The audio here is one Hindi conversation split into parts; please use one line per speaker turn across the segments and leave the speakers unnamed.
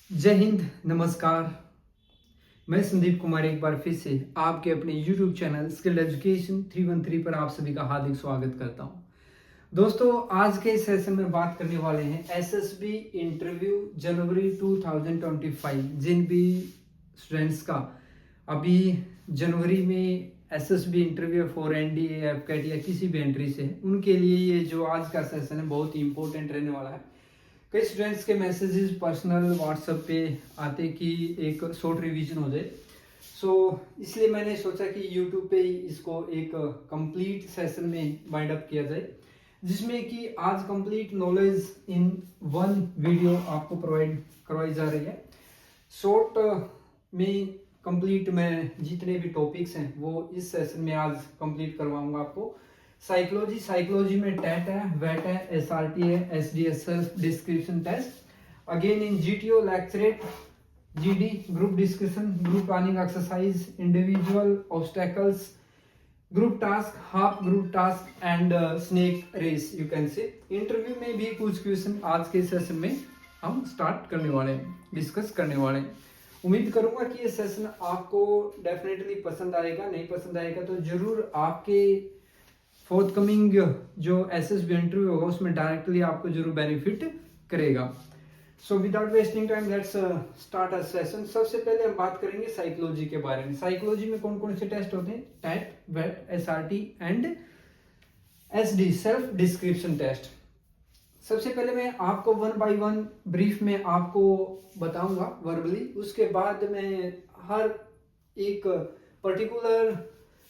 जय हिंद, नमस्कार। मैं संदीप कुमार एक बार फिर से आपके अपने YouTube चैनल स्किल्ड एजुकेशन 313 पर आप सभी का हार्दिक स्वागत करता हूं। दोस्तों, आज के इस सेशन में बात करने वाले हैं एसएसबी इंटरव्यू जनवरी 2025। जिन भी स्टूडेंट्स का अभी जनवरी में एसएसबी इंटरव्यू फॉर एनडीए, एफकेट या किसी भी एंट्री से है, उनके लिए ये जो आज का सेशन है बहुत ही इंपॉर्टेंट रहने वाला है। कई स्टूडेंट्स के मैसेजेस पर्सनल व्हाट्सएप पे आते कि एक शॉर्ट रिवीजन हो जाए, इसलिए मैंने सोचा कि यूट्यूब पे ही इसको एक कंप्लीट सेशन में बाइंड अप किया जाए, जिसमें कि आज complete knowledge in one video आपको प्रोवाइड करवाई जा रही है। शॉर्ट में कंप्लीट मैं जितने भी टॉपिक्स हैं वो इस सेशन में आज कंप्लीट करवाऊंगा आपको। साइकोलॉजी में टेट है, वेट है, एसआरटी है, SDSL description test. Again in GTO lecturette, GD group discussion, group planning exercise, individual obstacles, group task, half group task and snake race you can say. Interview में भी कुछ क्वेश्चन आज के सेशन में हम स्टार्ट करने वाले हैं, डिस्कस करने वाले हैं। उम्मीद करूंगा कि ये सेशन आपको डेफिनेटली पसंद आएगा। नहीं पसंद आएगा तो जरूर आपके फोर्थकमिंग जो एसएसबी इंटरव्यू होगा उसमें डायरेक्टली आपको जरूर बेनिफिट करेगा। So without wasting time let's start a session. सबसे पहले हम बात करेंगे साइकोलॉजी के बारे में। साइकोलॉजी में कौन कौन से टेस्ट होते हैं? टेट, वेट, SRT and SD self description test. सबसे पहले मैं आपको वन बाय वन ब्रीफ में आपको बताऊंगा वर्बली, उसके बाद मैं हर एक पर्टिकुलर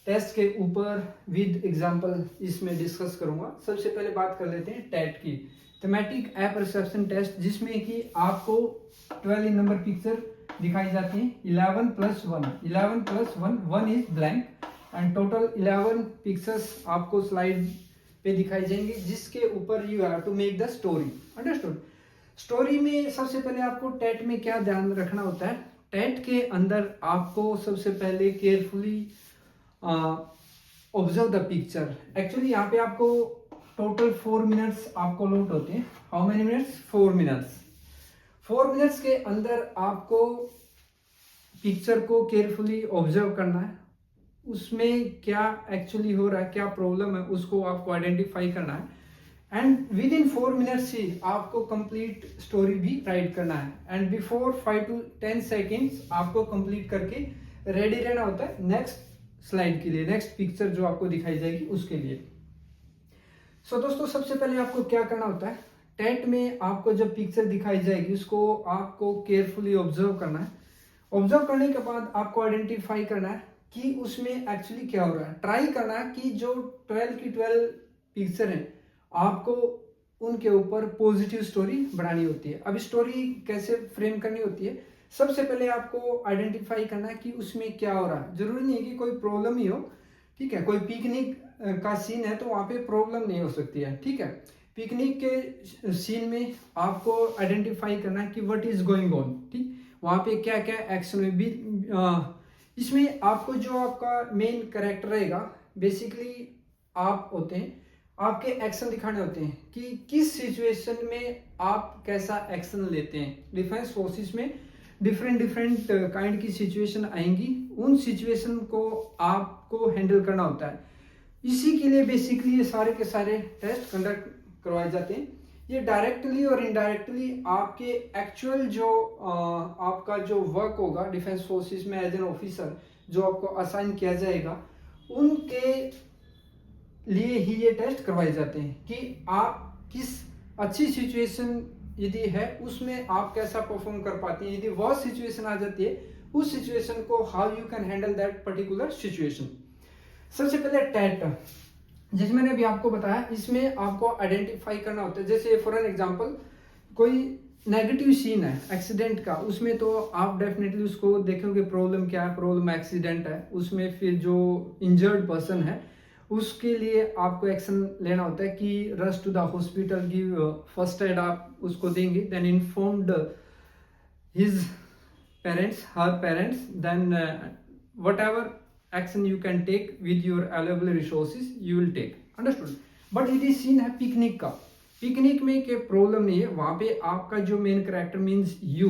टेस्ट के ऊपर विद एग्जांपल इसमें डिस्कस करूंगा। सबसे पहले बात कर लेते हैं टेट की, थेमेटिक परसेप्शन टेस्ट, जिसमें कि आपको 12 नंबर पिक्चर दिखाई जाती है। 11 + 1, 11 + 1, 1 is blank and total 11 pictures आपको स्लाइड पे दिखाई जाएंगे, जिसके ऊपर you have to make the story. Understood? Story में सबसे पहले आपको टेट में क्या ध्यान रखना होता है? टेट के अंदर आपको सबसे पहले carefully observe the picture. Actually यहाँ पे आपको टोटल 4 मिनट्स आपको लॉट होते हैं। How many minutes? 4 minutes. 4 minutes के अंदर आपको पिक्चर को केयरफुली ऑब्जर्व करना है, उसमें क्या एक्चुअली हो रहा है, क्या प्रॉब्लम है, उसको आपको आइडेंटिफाई करना है एंड विद इन 4 मिनट्स ही आपको कंप्लीट स्टोरी भी राइट करना है एंड बिफोर 5 to 10 सेकेंड्स आपको कंप्लीट करके रेडी रहना होता है नेक्स्ट स्लाइड के लिए, नेक्स्ट पिक्चर जो आपको दिखाई जाएगी उसके लिए। दोस्तों, सबसे पहले आपको क्या करना होता है? टेट में आपको जब पिक्चर दिखाई जाएगी उसको आपको केयरफुली ऑब्जर्व करना है। ऑब्जर्व करने के बाद आपको आइडेंटिफाई करना है कि उसमें एक्चुअली क्या हो रहा है। ट्राई करना है कि जो 12 की 12 पिक्चर हैं आपको उनके ऊपर पॉजिटिव स्टोरी बनानी होती है। अब स्टोरी कैसे फ्रेम करनी होती है? सबसे पहले आपको आइडेंटिफाई करना है कि उसमें क्या हो रहा है। जरूरी नहीं है कि कोई प्रॉब्लम ही हो, ठीक है? कोई पिकनिक का सीन है तो वहां पे प्रॉब्लम नहीं हो सकती है, ठीक है? पिकनिक के सीन में आपको आइडेंटिफाई करना है कि व्हाट इज गोइंग ऑन, ठीक? वहां पे क्या क्या एक्शन में भी इसमें आपको जो आपका मेन कैरेक्टर रहेगा, बेसिकली आप होते हैं, आपके एक्शन दिखाने होते हैं कि किस सिचुएशन में आप कैसा एक्शन लेते हैं। डिफेंस फोर्सेस में डिफरेंट काइंड की सिचुएशन आएंगी, उन सिचुएशन को आपको हैंडल करना होता है। इसी के लिए बेसिकली ये सारे के सारे टेस्ट कंडक्ट करवाए जाते हैं। ये डायरेक्टली और इनडायरेक्टली आपके एक्चुअल जो आपका जो वर्क होगा डिफेंस फोर्सेस में एज एन ऑफिसर, जो आपको असाइन किया जाएगा, उनके लिए ही ये टेस्ट करवाए जाते हैं कि आप किस अच्छी सिचुएशन यदि है उसमें आप कैसा परफॉर्म कर पाते हैं। यदि वह सिचुएशन आ जाती है, उस सिचुएशन को how you can handle that particular situation. सबसे पहले टेट, जैसे मैंने अभी आपको बताया, इसमें आपको आइडेंटिफाई करना होता है। जैसे फॉर एन एग्जांपल कोई नेगेटिव सीन है एक्सीडेंट का, उसमें तो आप डेफिनेटली उसको देखोगे प्रॉब्लम क्या है, प्रॉब्लम एक्सीडेंट है, उसमें फिर जो इंजर्ड पर्सन है उसके लिए आपको एक्शन लेना होता है कि rush to the hospital, give first aid आप उसको देंगे, then informed his parents, her parents, then whatever action you can take with your available resources you will take. Understood? But यदि सीन है पिकनिक का, पिकनिक में के प्रॉब्लम नहीं है, वहां पे आपका जो मेन कैरेक्टर मीन्स यू,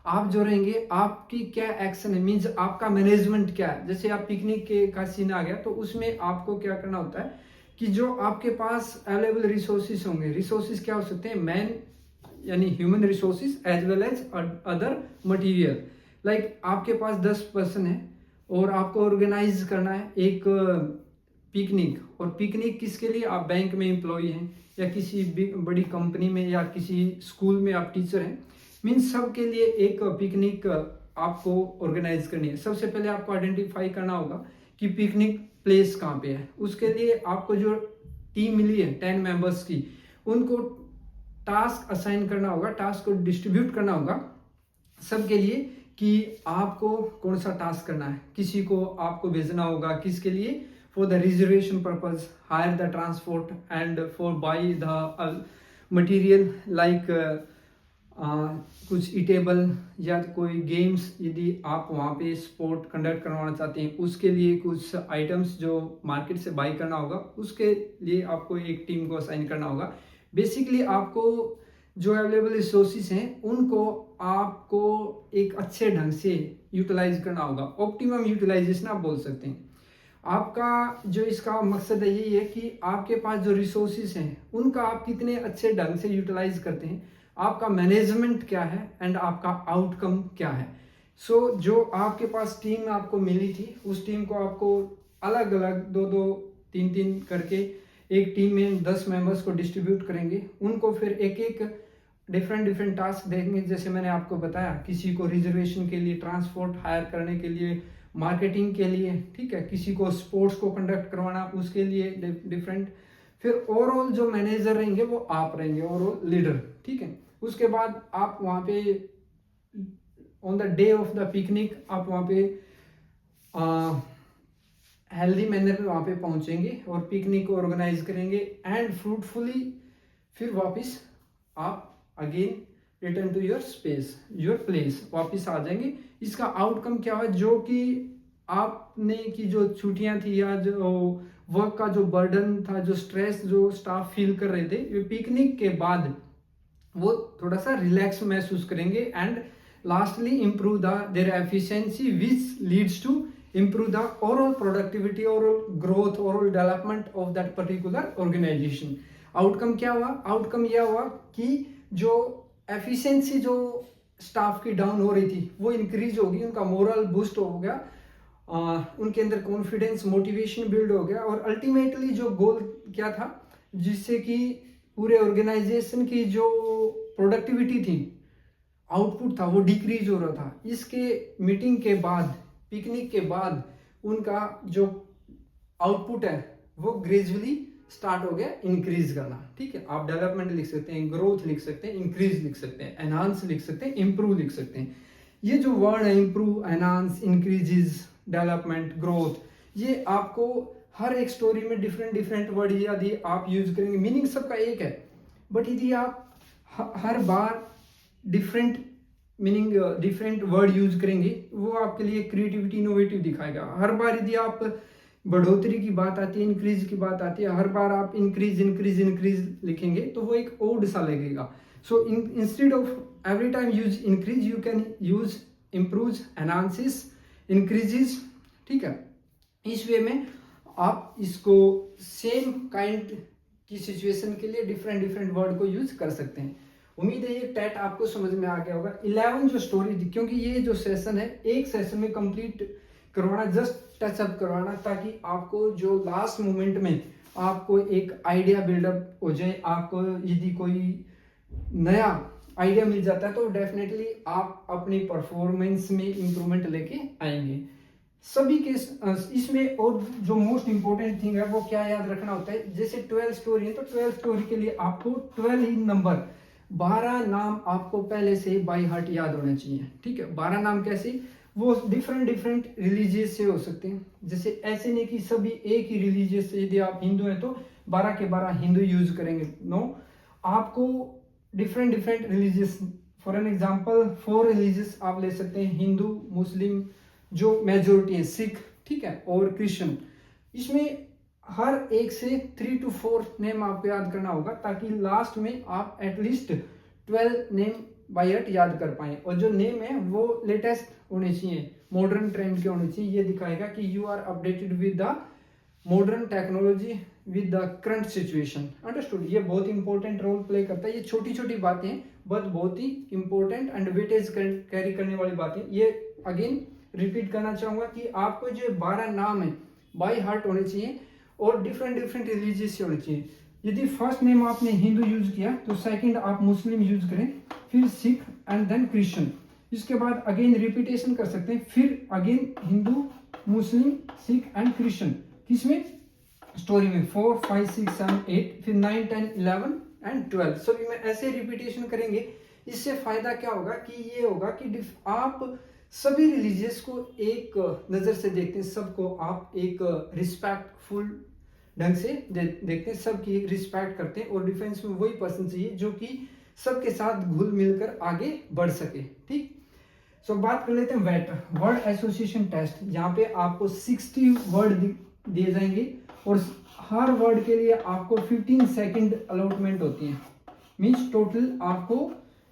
आप जो रहेंगे आपकी क्या एक्शन है, मीन्स आपका मैनेजमेंट क्या है। जैसे आप पिकनिक के का सीन आ गया तो उसमें आपको क्या करना होता है कि जो आपके पास अवेलेबल रिसोर्सेज होंगे, रिसोर्सेज क्या हो सकते हैं, मैन यानी human resources as well as other material. Like आपके पास 10 पर्सन है और आपको ऑर्गेनाइज करना है एक पिकनिक, और पिकनिक किसके लिए, आप बैंक में एम्प्लॉय हैं या किसी बड़ी कंपनी में या किसी स्कूल में आप टीचर हैं, मीन्स सबके लिए एक पिकनिक आपको ऑर्गेनाइज करनी है। सबसे पहले आपको आइडेंटिफाई करना होगा कि पिकनिक प्लेस कहाँ पे है। उसके लिए आपको जो टीम मिली है 10 मेंबर्स की, उनको टास्क असाइन करना होगा, टास्क को डिस्ट्रीब्यूट करना होगा सबके लिए कि आपको कौन सा टास्क करना है। किसी को आपको भेजना होगा किसके लिए, for the reservation purpose, hire the transport and for buy the material like कुछ ईटेबल या कोई गेम्स, यदि आप वहाँ पे स्पोर्ट कंडक्ट करवाना चाहते हैं उसके लिए कुछ आइटम्स जो मार्केट से बाई करना होगा, उसके लिए आपको एक टीम को असाइन करना होगा। बेसिकली आपको जो अवेलेबल रिसोर्सेज हैं उनको आपको एक अच्छे ढंग से यूटिलाइज करना होगा, ऑप्टिमम यूटिलाइजेशन आप बोल सकते हैं। आपका जो इसका मकसद है यही है कि आपके पास जो रिसोर्सेज हैं उनका आप कितने अच्छे ढंग से यूटिलाइज करते हैं, आपका मैनेजमेंट क्या है एंड आपका आउटकम क्या है। सो जो आपके पास टीम आपको मिली थी उस टीम को आपको अलग अलग 2-2, 3-3 करके एक टीम में 10 मेंबर्स को डिस्ट्रीब्यूट करेंगे। उनको फिर एक एक डिफरेंट टास्क देंगे, जैसे मैंने आपको बताया, किसी को रिजर्वेशन के लिए, ट्रांसपोर्ट हायर करने के लिए, मार्केटिंग के लिए, ठीक है, किसी को स्पोर्ट्स को कंडक्ट करवाना उसके लिए डिफरेंट। फिर ओवरऑल जो मैनेजर रहेंगे वो आप रहेंगे, ओवरऑल लीडर, ठीक है। उसके बाद आप वहाँ पे on the day of the picnic आप वहाँ पे हेल्दी मैनर में वहाँ पे पहुँचेंगे और पिकनिक को ऑर्गेनाइज करेंगे एंड फ्रूटफुली फिर वापस आप again return to your space, your place, वापस आ जाएंगे। इसका आउटकम क्या है, जो कि आपने की जो छुट्टियां थी या जो वर्क का जो बर्डन था, जो स्ट्रेस जो स्टाफ फील कर रहे थे, पिकनिक के बाद वो थोड़ा सा रिलैक्स महसूस करेंगे and lastly improve their efficiency which leads to improve the overall productivity, overall growth, overall development of that particular organization। Outcome क्या हुआ, आउटकम यह हुआ कि जो एफिशिएंसी जो स्टाफ की डाउन हो रही थी वो इंक्रीज होगी, उनका मोरल बूस्ट हो गया, उनके अंदर कॉन्फिडेंस, मोटिवेशन बिल्ड हो गया, और अल्टीमेटली जो गोल क्या था, जिससे कि पूरे ऑर्गेनाइजेशन की जो प्रोडक्टिविटी थी, आउटपुट था, वो डिक्रीज हो रहा था। इसके मीटिंग के बाद, पिकनिक के बाद उनका जो आउटपुट है वो ग्रेजुअली स्टार्ट हो गया इंक्रीज करना, ठीक है। आप डेवलपमेंट लिख सकते हैं, ग्रोथ लिख सकते हैं, इंक्रीज लिख सकते हैं, एनहांस लिख सकते हैं, इंप्रूव लिख सकते हैं। ये जो वर्ड है improve, enhance, increases, development, growth, ये आपको हर एक स्टोरी में डिफरेंट वर्ड यदि आप यूज करेंगे, मीनिंग सबका एक है, बट यदि आप हर बार different meaning, different word use करेंगे, वो आपके लिए क्रिएटिविटी, इनोवेटिव दिखाएगा। हर बार यदि आप बढ़ोतरी की बात आती है, इंक्रीज की बात आती है, हर बार आप इंक्रीज लिखेंगे तो वो एक ओड सा लगेगा। So instead of every time use increase, you can use improve, enhances, increases, ठीक है। इस वे में आप इसको सेम काइंड की सिचुएशन के लिए डिफरेंट वर्ड को यूज कर सकते हैं। उम्मीद है ये टैट आपको समझ में आ गया होगा। 11 जो स्टोरी थी, क्योंकि ये जो सेशन है एक सेशन में कंप्लीट करवाना, जस्ट टचअप करवाना, ताकि आपको जो लास्ट मोमेंट में आपको एक आइडिया बिल्डअप हो जाए। आपको यदि कोई नया आइडिया मिल जाता है तो डेफिनेटली आप अपनी परफॉर्मेंस में इंप्रूवमेंट लेके आएंगे। सभी के इसमें और जो मोस्ट इंपॉर्टेंट थिंग है वो क्या याद रखना होता है, जैसे 12 स्टोरी है तो 12 स्टोरी के लिए आपको 12 ही नंबर, 12 नाम आपको पहले से बाय हार्ट याद होने चाहिए, ठीक है। 12 नाम कैसे, वो डिफरेंट रिलीजियस से हो सकते हैं। जैसे ऐसे नहीं कि सभी एक ही रिलीजियस से, यदि आप हिंदू हैं तो 12 के 12 हिंदू यूज करेंगे, नो, आपको different religious, for an example 4 religious आप ले सकते हैं, हिंदू, मुस्लिम जो मेजोरिटी है, सिख, ठीक है, और क्रिश्चियन। इसमें हर एक से 3 to 4 नेम आपको याद करना होगा, ताकि लास्ट में आप एटलीस्ट 12 नेम बाय हार्ट याद कर पाए, और जो नेम है वो लेटेस्ट होने चाहिए, मॉडर्न ट्रेंड के होने चाहिए। ये दिखाएगा कि you are updated with the modern technology with the current situation. Understood? ये बहुत इंपॉर्टेंट रोल प्ले करता है। ये छोटी छोटी बातें बट बहुत ही इंपॉर्टेंट एंड वेटेज कैरी करने वाली बातें। ये अगेन रिपीट करना चाहूंगा कि आपको जो 12 नाम है बाय हार्ट होने चाहिए और डिफरेंट डिफरेंट रिलीजियस होने चाहिए। यदि फर्स्ट नेम आपने हिंदू यूज किया तो सेकंड आप मुस्लिम यूज करें, फिर सिख एंड देन क्रिश्चियन। इसके बाद अगेन रिपीटेशन कर सकते हैं, फिर again Hindu, Muslim, Sikh and Christian. किसमें? स्टोरी में 4, 5, 6, 7, 8, फिर 9, 10, 11 एंड 12 सभी में ऐसे रिपीटेशन करेंगे। इससे फायदा क्या होगा कि ये होगा कि आप सभी रिलीजियस को एक नजर से देखते हैं, सबको आप एक रिस्पेक्टफुल ढंग से देखते हैं, सबकी रिस्पेक्ट करते हैं, और डिफेंस में वही पर्सन चाहिए जो कि सबके साथ घुल मिलकर आगे बढ़ सके। ठीक, सो बात कर लेते हैं वेट, वर्ड एसोसिएशन टेस्ट। यहाँ पे आपको 60 वर्ड दिए जाएंगे और हर वर्ड के लिए आपको 15 सेकंड अलॉटमेंट होती है। मीन्स टोटल आपको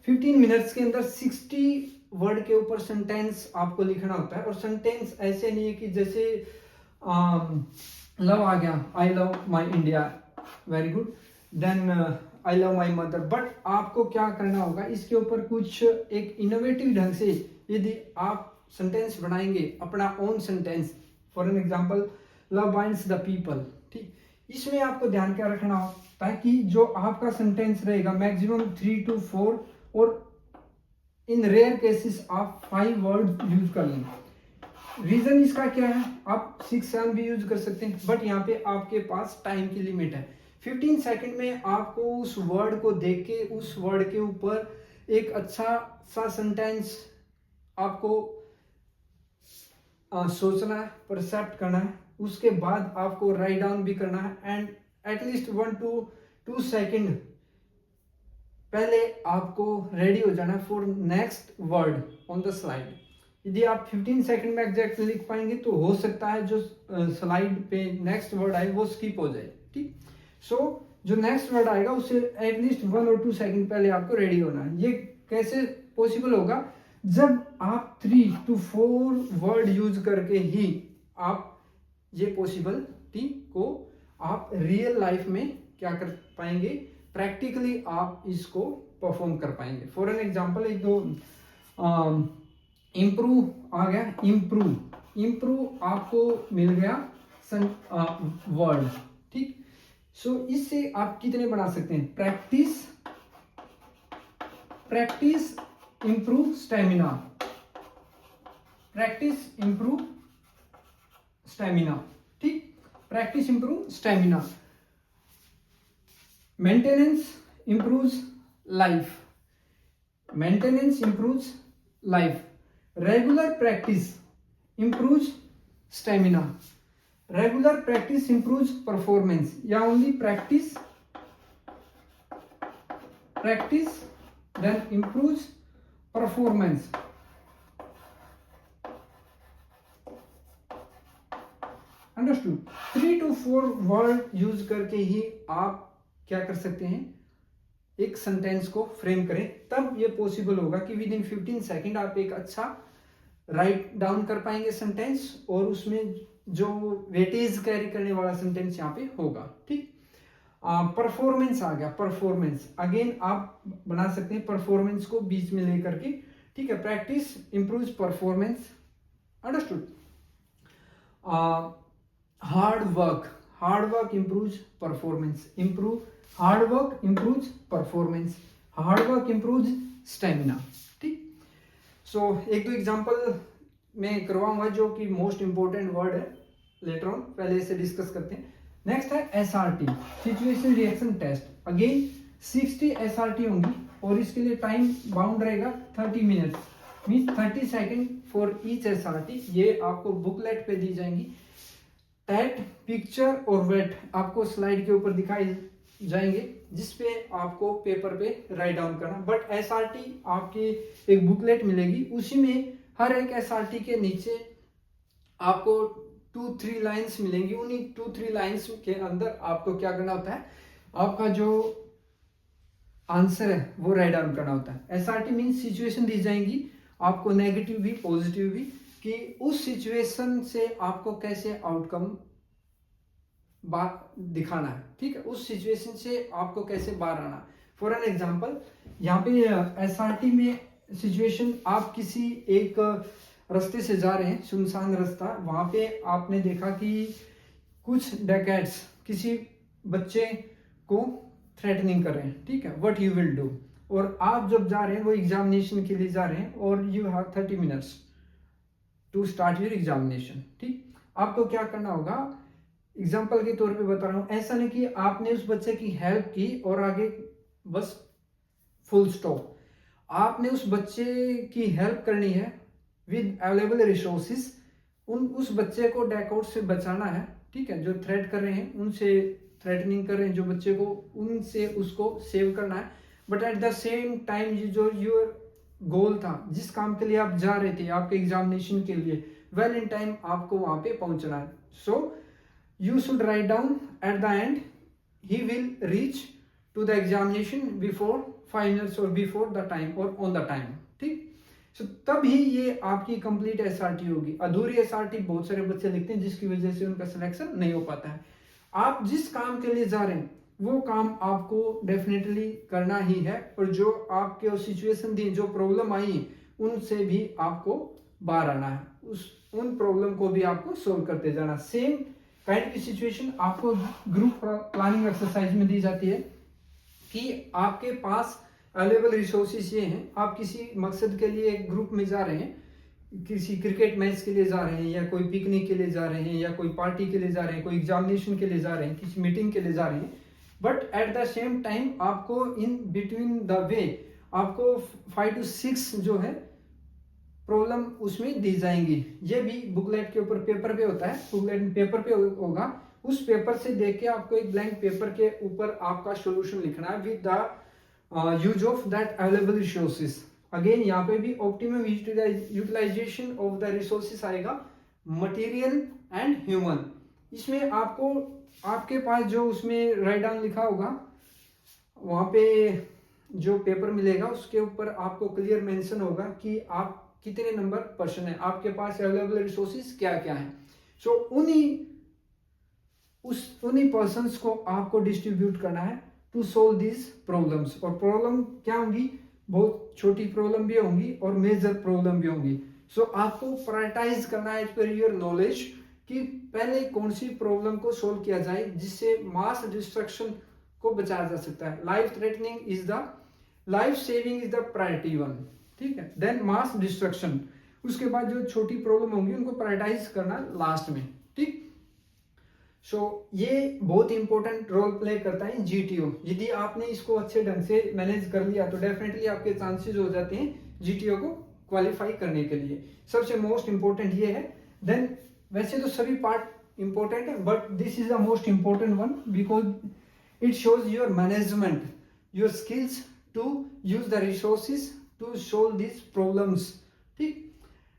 15 मिनट्स के अंदर 60 वर्ड के ऊपर सेंटेंस आपको लिखना होता है। और सेंटेंस ऐसे नहीं है कि जैसे लव आ गया, I love my India, very good, then I love my mother, but आपको क्या करना होगा, इसके ऊपर कुछ एक इनोवेटिव ढंग से यदि आप सेंटेंस बनाएंगे, अपना own sentence, for an example love binds the people. ठीक, इसमें आपको ध्यान क्या रखना होता है कि जो आपका सेंटेंस रहेगा मैक्सिमम 3 to 4 और इन रेयर केसेस आप 5 वर्ड यूज कर लेंगे। रीजन इसका क्या है, आप 6, 7 भी यूज कर सकते हैं, बट यहाँ पे आपके पास टाइम की लिमिट है। 15 सेकंड में आपको उस वर्ड को देख के उस वर्ड के ऊपर एक अच्छा सा सेंटेंस आपको सोचना है, परसेप्ट करना है, उसके बाद आपको राइट डाउन भी करना है, एंड एटलीस्ट 1 to 2 सेकंड पहले आपको रेडी हो जाना for next word on the slide. यदि आप 15 सेकंड में एग्जैक्ट लिख पाएंगे तो हो सकता है जो स्लाइड पे नेक्स्ट वर्ड आए वो स्किप हो जाए। ठीक, सो जो नेक्स्ट वर्ड आएगा उससे एटलीस्ट 1 or 2 सेकंड पहले आपको रेडी होना है। ये कैसे पॉसिबल होगा, जब आप 3 to 4 वर्ड यूज करके ही आप ये पॉसिबिलिटी को आप रियल लाइफ में क्या कर पाएंगे, प्रैक्टिकली आप इसको परफॉर्म कर पाएंगे। फॉर एन एग्जाम्पल एक दो इम्प्रूव आ गया, इम्प्रूव आपको मिल गया वर्ड। ठीक, सो इससे आप कितने बना सकते हैं, practice improve stamina, practice improve stamina. ठीक, practice improve stamina. Maintenance improves life, maintenance improves life, regular practice improves stamina, regular practice improves performance, या only practice then improves performance। Understood? 3 to 4 word use करके ही आप क्या कर सकते हैं, एक सेंटेंस को फ्रेम करें, तब ये पॉसिबल होगा कि विद इन 15 सेकंड आप एक अच्छा राइट डाउन कर पाएंगे सेंटेंस, और उसमें जो वेटेज कैरी करने वाला सेंटेंस यहाँ पे होगा। ठीक, परफॉर्मेंस आ गया, परफॉर्मेंस अगेन आप बना सकते हैं परफॉर्मेंस को बीच में लेकर के। ठीक है, practice improves performance. Understood? Hard work improves performance, hard work improves performance, hard work improves stamina. ठीक, सो एक दो एग्जांपल मैं करवाऊंगा जो कि मोस्ट इंपॉर्टेंट वर्ड है, लेटर ऑन, पहले इसे डिस्कस करते हैं। नेक्स्ट है SRT, situation reaction test. Again 60 SRT होंगी और इसके लिए टाइम बाउंड रहेगा 30 minutes, mean 30 second for each SRT। ये आपको बुकलेट पे दी जाएंगी। टैट, पिक्चर और वेट आपको स्लाइड के ऊपर दिखाई जाएंगे, जिसपे आपको पेपर पे राइट डाउन करना। बट SRT आपकी एक बुकलेट मिलेगी, उसी में हर एक SRT के नीचे आपको 2-3 लाइंस मिलेंगी। उन्हीं 2-3 लाइंस के अंदर आपको क्या करना होता है, आपका जो आंसर है वो राइट डाउन करना होता है। एसआरटी मीन्स सिचुएशन दी जाएंगी आपको, नेगेटिव भी पॉजिटिव भी, कि उस सिचुएशन से आपको कैसे आउटकम बात दिखाना है, ठीक है, उस सिचुएशन से आपको कैसे बाहर आना। फॉर एन एग्जांपल यहाँ पे एसआरटी में सिचुएशन, आप किसी एक रास्ते से जा रहे हैं, सुनसान रास्ता, वहां पे आपने देखा कि कुछ डकैट्स किसी बच्चे को थ्रेटनिंग कर रहे हैं, ठीक है, व्हाट यू विल डू। और आप जब जा रहे हैं वो एग्जामिनेशन के लिए जा रहे हैं और you have 30 minutes to start your examination, ठीक। आपको क्या करना होगा, एग्जाम्पल के तौर पे बता रहा हूं, ऐसा नहीं कि आपने उस बच्चे की हेल्प की और आगे बस फुल स्टॉप। आपने उस बच्चे की हेल्प करनी है विद अवेलेबल रिसोर्सेज, उस बच्चे को डैकआउट से बचाना है, ठीक है, जो थ्रेट कर रहे हैं उनसे, थ्रेटनिंग कर रहे हैं जो बच्चे को, उनसे उसको सेव करना है। But at the same time जो योर गोल था, जिस काम के लिए आप जा रहे थे आपके एग्जामिनेशन के लिए, वेल इन टाइम आपको वहां पे पहुंचना है। So you should write down at the end he will reach to the examination before 5 minutes और बिफोर द टाइम और ऑन द टाइम, ठीक। सो तब ही ये आपकी कंप्लीट एसआरटी होगी। अधूरी एसआरटी बहुत सारे बच्चे लिखते हैं जिसकी वजह से उनका सिलेक्शन नहीं हो पाता है। आप जिस काम के लिए जा रहे हैं वो काम आपको डेफिनेटली करना ही है, और जो आपके सिचुएशन दी, जो प्रॉब्लम आई, उनसे भी आपको बाहर आना है, उन प्रॉब्लम को भी आपको सोल्व करते जाना। सेम काइंड की सिचुएशन आपको ग्रुप प्लानिंग एक्सरसाइज में दी जाती है कि आपके पास अवेलेबल रिसोर्सेज ये हैं, आप किसी मकसद के लिए एक ग्रुप में जा रहे हैं, किसी क्रिकेट मैच के लिए जा रहे हैं, या कोई पिकनिक के लिए जा रहे हैं, या कोई पार्टी के लिए जा रहे हैं, कोई एग्जामिनेशन के लिए जा रहे हैं, किसी मीटिंग के लिए जा रहे हैं, but at the same time आपको इन बिटवीन द वे आपको 5 to 6 जो है प्रॉब्लम उसमें दी जाएंगी। ये भी बुकलेट के ऊपर पेपर पे होता है, बुकलेट पेपर पे होगा, उस पेपर से देख के आपको एक ब्लैंक पेपर के ऊपर आपका सॉल्यूशन लिखना है with the use of that available resources. Again यहाँ पे भी optimum utilization of the resources आएगा, मटेरियल एंड ह्यूमन। इसमें आपको आपके पास जो उसमें राइट डाउन लिखा होगा, वहां पे जो पेपर मिलेगा उसके ऊपर आपको क्लियर मेंशन होगा कि आप कितने नंबर पर्सन है, आपके पास अवेलेबल रिसोर्सेज क्या क्या है। सो उन्हीं पर्सन्स को आपको डिस्ट्रीब्यूट करना है टू सोल्व दिस प्रॉब्लम्स। और प्रॉब्लम क्या होंगी, बहुत छोटी प्रॉब्लम भी होंगी और मेजर प्रॉब्लम भी होंगी। सो आपको प्रायोरिटाइज करना है एज पर योर नॉलेज कि पहले कौन सी प्रॉब्लम को सोल्व किया जाए जिससे मास डिस्ट्रक्शन को बचाया जा सकता है। Life threatening is the, life saving is the priority 1, ठीक है, देन मास डिस्ट्रक्शन, उसके बाद जो छोटी प्रॉब्लम होंगी उनको प्रायोरिटाइज करना लास्ट में, ठीक। सो ये बहुत इंपॉर्टेंट रोल प्ले करता है जीटीओ। यदि आपने इसको अच्छे ढंग से मैनेज कर लिया तो डेफिनेटली आपके चांसेस हो जाते हैं जीटीओ को क्वालिफाई करने के लिए। सबसे मोस्ट इंपॉर्टेंट ये है। देन वैसे तो सभी पार्ट इंपॉर्टेंट है, but this is the most important one because it shows your management, your skills to use the resources to solve this problems, ठीक।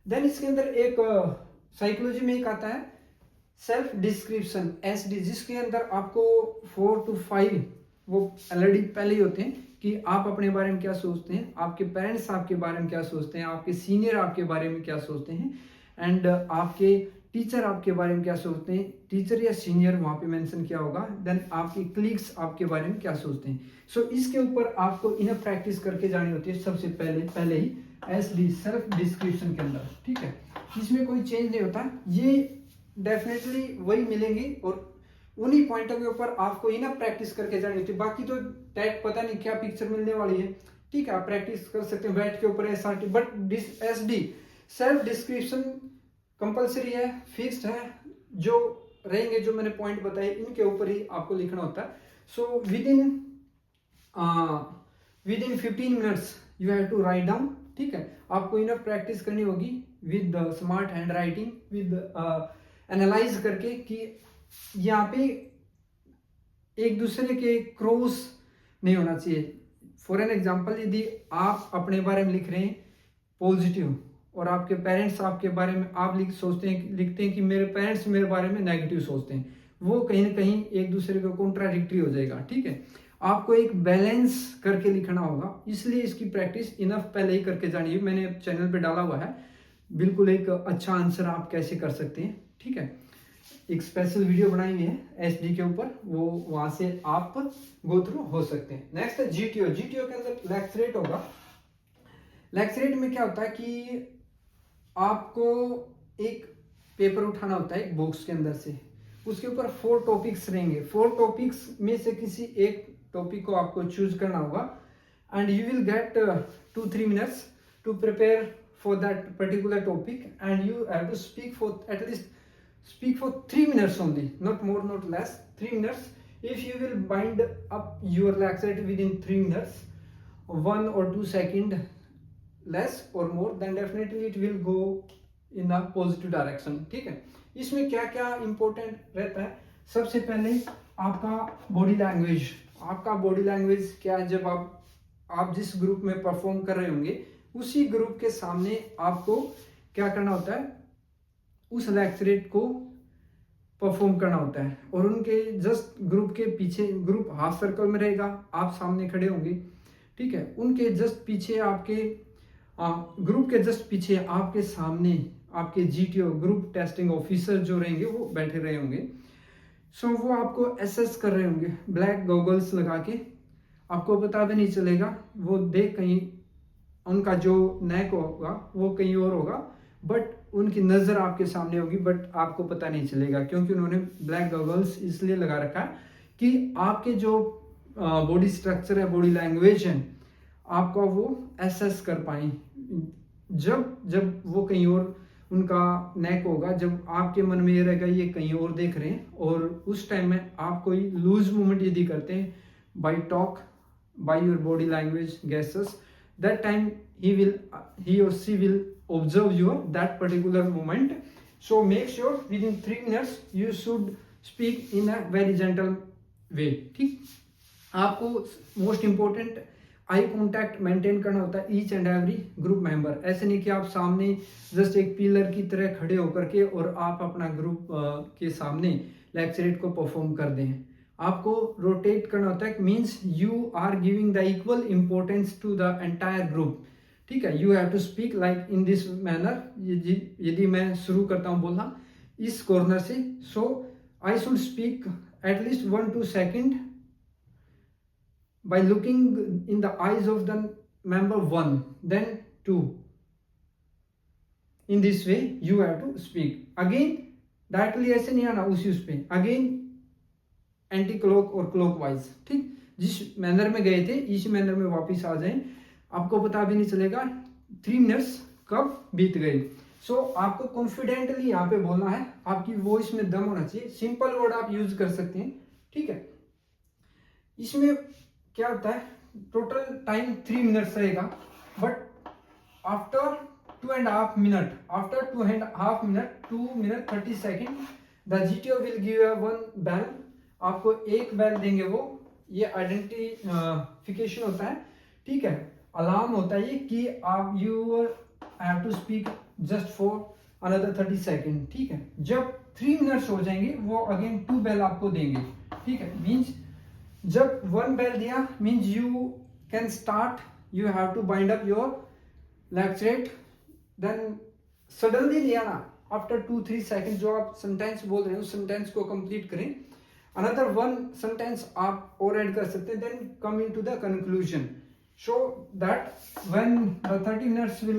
देन इसके अंदर एक साइकोलॉजी में एक आता है सेल्फ डिस्क्रिप्शन, एसडी, जिसके अंदर आपको 4 to 5 वो ऑलरेडी पहले ही होते हैं कि आप अपने बारे में क्या सोचते हैं, आपके पेरेंट्स आपके बारे में क्या सोचते हैं, आपके सीनियर आपके बारे में क्या सोचते हैं, एंड आपके टीचर आपके बारे में क्या सोचते हैं, टीचर या सीनियर वहां पे मेंशन किया होगा। देन आपके कलीग्स आपके बारे में क्या सोचते हैं। सो इसके ऊपर आपको इनफ प्रैक्टिस करके जानी होती है सबसे पहले ही एसडी, सेल्फ डिस्क्रिप्शन के अंदर, ठीक है। इसमें कोई चेंज नहीं होता, ये डेफिनेटली वही मिलेंगे और उन्हीं पॉइंटों के ऊपर आपको इनफ प्रैक्टिस करके जानी होती है। बाकी तो टैग पता नहीं क्या पिक्चर मिलने वाली है, ठीक है, आप प्रैक्टिस कर सकते हैं बैठ के ऊपर SRT, but this SD self description compulsory है, फिक्स्ड है, जो रहेंगे जो मैंने पॉइंट बताए इनके ऊपर ही आपको लिखना होता है। So within 15 minutes you have to write down, ठीक है। आपको इनफ प्रैक्टिस करनी होगी with smart handwriting, with analyse करके कि यहाँ पे एक दूसरे के क्रॉस नहीं होना चाहिए। फॉर एन एग्जाम्पल, यदि आप अपने बारे में लिख रहे हैं पॉजिटिव और आपके पेरेंट्स आपके बारे में आप लिखते हैं कि मेरे पेरेंट्स मेरे बारे में नेगेटिव सोचते हैं, वो कहीं ना कहीं एक दूसरे को कॉन्ट्राडिक्टरी हो जाएगा, ठीक है। आपको एक बैलेंस करके लिखना होगा, इसलिए इसकी प्रैक्टिस इनफ पहले ही करके जानी है। मैंने चैनल पे डाला हुआ है बिल्कुल एक अच्छा आंसर आप कैसे कर सकते हैं, ठीक है। एक स्पेशल वीडियो बनाई हुई है एसडी के ऊपर, वो वहां से आप गो थ्रू हो सकते हैं। नेक्स्ट है जीटीओ। जीटीओ के अंदर लेक्चरेट होगा। लेक्चरेट में क्या होता है कि आपको एक पेपर उठाना होता है एक बॉक्स के अंदर से, उसके ऊपर 4 टॉपिक्स रहेंगे। 4 टॉपिक्स में से किसी एक टॉपिक को आपको चूज करना होगा and you will get 2-3 minutes to prepare for that particular topic and you have to speak for at least 3 minutes only, not more not less, 3 minutes. If you will bind up your lecture within 3 minutes, 1 or 2 second less or more, then definitely it will go in a positive direction, ठीक है। इसमें क्या क्या इंपॉर्टेंट रहता है, सबसे पहले आपका बॉडी लैंग्वेज। आपका बॉडी लैंग्वेज क्या है, जब आप जिस ग्रुप में परफॉर्म कर रहे होंगे उसी ग्रुप के सामने आपको क्या करना होता है, उस लेक्चरेट को परफॉर्म करना होता है। और उनके जस्ट ग्रुप के पीछे, ग्रुप हाफ सर्कल में रहेगा, आप सामने खड़े होंगे, ठीक है। उनके जस्ट पीछे आपके ग्रुप के जस्ट पीछे आपके सामने आपके जीटीओ ग्रुप टेस्टिंग ऑफिसर जो रहेंगे वो बैठे रहे होंगे। सो वो आपको एसेस कर रहे होंगे ब्लैक गॉगल्स लगा के, आपको पता भी नहीं चलेगा, वो देख कहीं उनका जो नेक होगा वो कहीं और होगा, बट उनकी नज़र आपके सामने होगी, बट आपको पता नहीं चलेगा, क्योंकि उन्होंने ब्लैक गॉगल्स इसलिए लगा रखा है कि आपके जो बॉडी स्ट्रक्चर है, बॉडी लैंग्वेज है, आपका वो एसेस कर पाए। जब वो कहीं और उनका नेक होगा, जब आपके मन में ये रहेगा ये कहीं और देख रहे हैं, और उस टाइम में आप कोई लूज मूवमेंट यदि करते हैं by talk, by your body language gestures, that time he or she will observe your that particular moment. So make sure within 3 minutes you should speak in a very gentle way, ठीक। आपको most important eye contact maintain करना होता है each and every group member. ऐसे नहीं कि आप सामने जस्ट एक पिलर की तरह खड़े होकर के और आप अपना ग्रुप के सामने लेक्चरेट को परफॉर्म कर दें। आपको रोटेट करना होता है, means you are giving the equal importance to the entire group, ठीक है। You have to speak like in this manner. यदि मैं शुरू करता हूँ बोलना इस कॉर्नर से, so I should speak at least 1-2 second by looking in the eyes of the member 1, then 2। In this way you have to speak. Again directly ऐसे नहीं आना उसी उस पे, अगेन एंटी क्लॉक और क्लॉक वाइज, ठीक। जिस मैनर में गए थे इसी मैनर में वापस आ जाएं, आपको पता भी नहीं चलेगा 3 मिनट्स कब बीत गए। सो आपको कॉन्फिडेंटली यहाँ पे बोलना है, आपकी वॉइस में दम होना चाहिए। सिंपल वर्ड आप यूज कर सकते हैं, ठीक है। इसमें क्या होता है, टोटल टाइम 3 मिनट्स रहेगा, but after 2.5 minute, after 2.5 minute 2 minute 30 second the GTO will give a 1 bell. आपको एक बेल देंगे, वो ये आइडेंटिफिकेशन होता है, ठीक है, अलार्म होता है ये कि आप you have to speak just for another 30 second, ठीक है। जब 3 मिनट्स हो जाएंगे वो अगेन 2 बेल आपको देंगे, ठीक है। मीन्स जब 1 बेल दिया means you can start, you have to bind up your lecturette, then suddenly नहीं आना, आफ्टर 2-3 सेकेंड जो आप सेंटेंस बोल रहे हैं उस सेंटेंस को कंप्लीट करें। अनदर 1 सेंटेंस आप और ऐड कर सकते हैं, then come in to the conclusion, so that when the 30 minutes will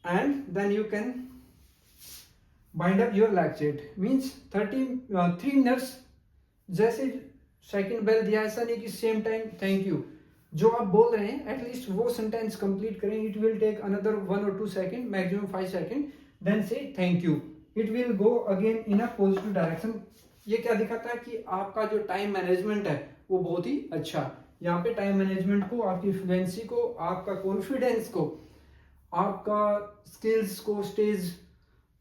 end then you can bind up your lecturette. Means 3 minutes जैसे सेकेंड बेल दिया, ऐसा नहीं कि सेम टाइम थैंक यू, जो आप बोल रहे हैं एटलीस्ट वो सेंटेंस कंप्लीट करें। It will take another 1 or 2 second, maximum 5 second, then say thank you. It will go again in a positive direction. ये क्या दिखाता है कि आपका जो टाइम मैनेजमेंट है वो बहुत ही अच्छा। यहाँ पे टाइम मैनेजमेंट को, आपकी फ्लुएंसी को, आपका कॉन्फिडेंस को, आपका स्किल्स को, स्टेज